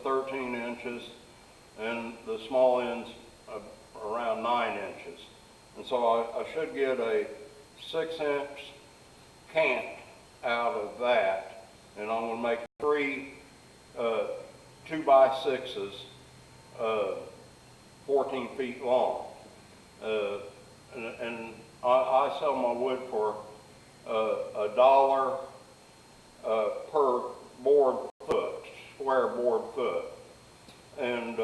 13 inches, and the small ends around 9 inches. And so I should get a 6-inch cant out of that, and I'm going to make 3 2x6s 14 feet long. And I sell my wood for $1 per board foot, square board foot. And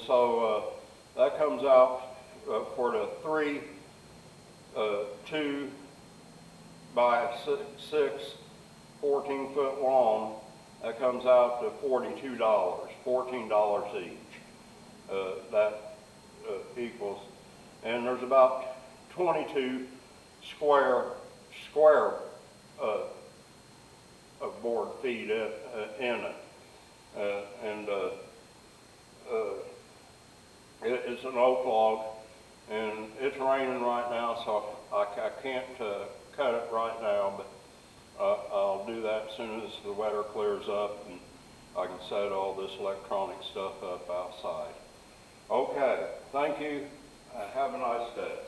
so that comes out for the 3 2x6 14 foot long, that comes out to $42, $14 each. That equals, and there's about 22 square board feet in it. It's an oak log, and it's raining right now, so I can't cut it right now, but I'll do that as soon as the weather clears up and I can set all this electronic stuff up outside. Okay, thank you. Have a nice day.